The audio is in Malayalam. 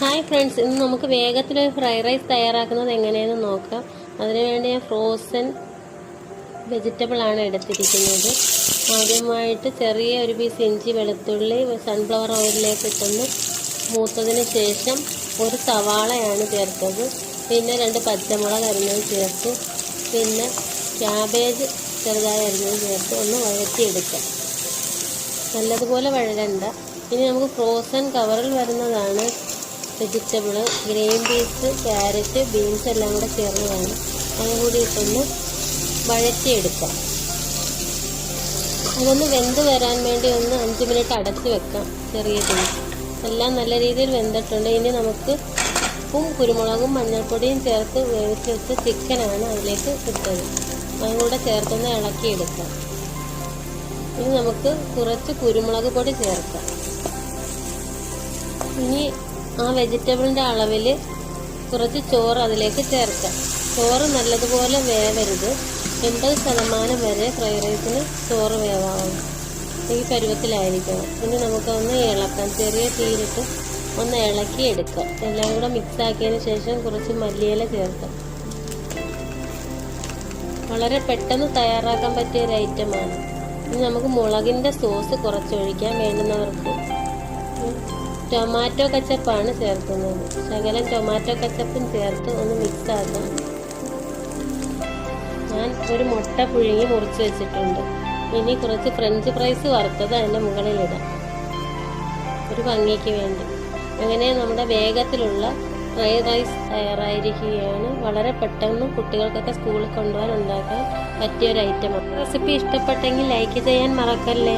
ഹായ് ഫ്രണ്ട്സ്, ഇന്ന് നമുക്ക് വേഗത്തിലൊരു ഫ്രൈഡ് റൈസ് തയ്യാറാക്കുന്നത് എങ്ങനെയെന്ന് നോക്കാം. അതിനുവേണ്ടി ഞാൻ ഫ്രോസൺ വെജിറ്റബിളാണ് എടുത്തിരിക്കുന്നത്. ആദ്യമായിട്ട് ചെറിയ ഒരു പീസ് ഇഞ്ചി, വെളുത്തുള്ളി സൺഫ്ലവർ ഓയിലിലേക്ക് ഇട്ടൊന്ന് മൂത്തതിന് ശേഷം ഒരു സവാളയാണ് ചേർത്തത്. പിന്നെ 2 പച്ചമുളക് അരിഞ്ഞത് ചേർത്ത്, പിന്നെ ക്യാബേജ് ചെറുതായി അരിഞ്ഞത് ചേർത്ത് ഒന്ന് വഴറ്റിയെടുക്കാം. നല്ലതുപോലെ വഴരണ്ട. ഇനി നമുക്ക് ഫ്രോസൺ കവറിൽ വരുന്നതാണ് vegetable. Green peas, carrot, beans എല്ലാം കൂടെ ചേർന്നതാണ്. അതും കൂടി ഇട്ടൊന്ന് വഴറ്റിയെടുക്കാം. അതൊന്ന് വെന്ത് വരാൻ വേണ്ടി ഒന്ന് 5 മിനിറ്റ് അടച്ച് വെക്കാം ചെറിയ തീ. എല്ലാം നല്ല രീതിയിൽ വെന്തിട്ടുണ്ട്. ഇനി നമുക്ക് ഉപ്പും കുരുമുളകും മഞ്ഞൾപ്പൊടിയും ചേർത്ത് വേവിച്ച് വെച്ച ചിക്കനാണ് അതിലേക്ക് ഇട്ടത്. അതും കൂടെ ചേർത്തൊന്ന് ഇളക്കിയെടുക്കാം. ഇനി നമുക്ക് കുറച്ച് കുരുമുളക് പൊടി ചേർക്കാം. ഇനി ആ വെജിറ്റബിളിൻ്റെ അളവിൽ കുറച്ച് ചോറ് അതിലേക്ക് ചേർക്കാം. ചോറ് നല്ലതുപോലെ വേവരുത്. 80% വരെ ഫ്രൈഡ് റൈസിന് ചോറ് വേവാവും. ഈ പരുവത്തിലായിരിക്കണം. ഇനി നമുക്കൊന്ന് ഇളക്കാം. ചെറിയ തീയിലിട്ട് ഒന്ന് ഇളക്കി എടുക്കാം. എല്ലാം കൂടെ മിക്സാക്കിയതിന് ശേഷം കുറച്ച് മല്ലിയില ചേർക്കാം. വളരെ പെട്ടെന്ന് തയ്യാറാക്കാൻ പറ്റിയ ഒരു ഐറ്റമാണ്. ഇനി നമുക്ക് മുളകിൻ്റെ സോസ് കുറച്ചൊഴിക്കാം. വേണ്ടുന്നവർക്ക് ടൊമാറ്റോ കച്ചപ്പാണ് ചേർക്കുന്നത്. ശകലം ടൊമാറ്റോ കച്ചപ്പും ചേർത്ത് ഒന്ന് മിക്സ് ആക്കാം. ഞാൻ ഒരു മുട്ട പുഴുങ്ങി മുറിച്ച് വെച്ചിട്ടുണ്ട്. ഇനി കുറച്ച് ഫ്രഞ്ച് ഫ്രൈസ് വറുത്തത് അതിൻ്റെ മുകളിലിടാം, ഒരു ഭംഗിക്ക് വേണ്ടി. അങ്ങനെ നമ്മുടെ വേഗത്തിലുള്ള ഫ്രൈഡ് റൈസ് തയ്യാറായിരിക്കുകയാണ്. വളരെ പെട്ടെന്ന് കുട്ടികൾക്കൊക്കെ സ്കൂളിൽ കൊണ്ടുപോകാൻ ഉണ്ടാക്കാൻ പറ്റിയൊരു ഐറ്റമാണ്. റെസിപ്പി ഇഷ്ടപ്പെട്ടെങ്കിൽ ലൈക്ക് ചെയ്യാൻ മറക്കല്ലേ.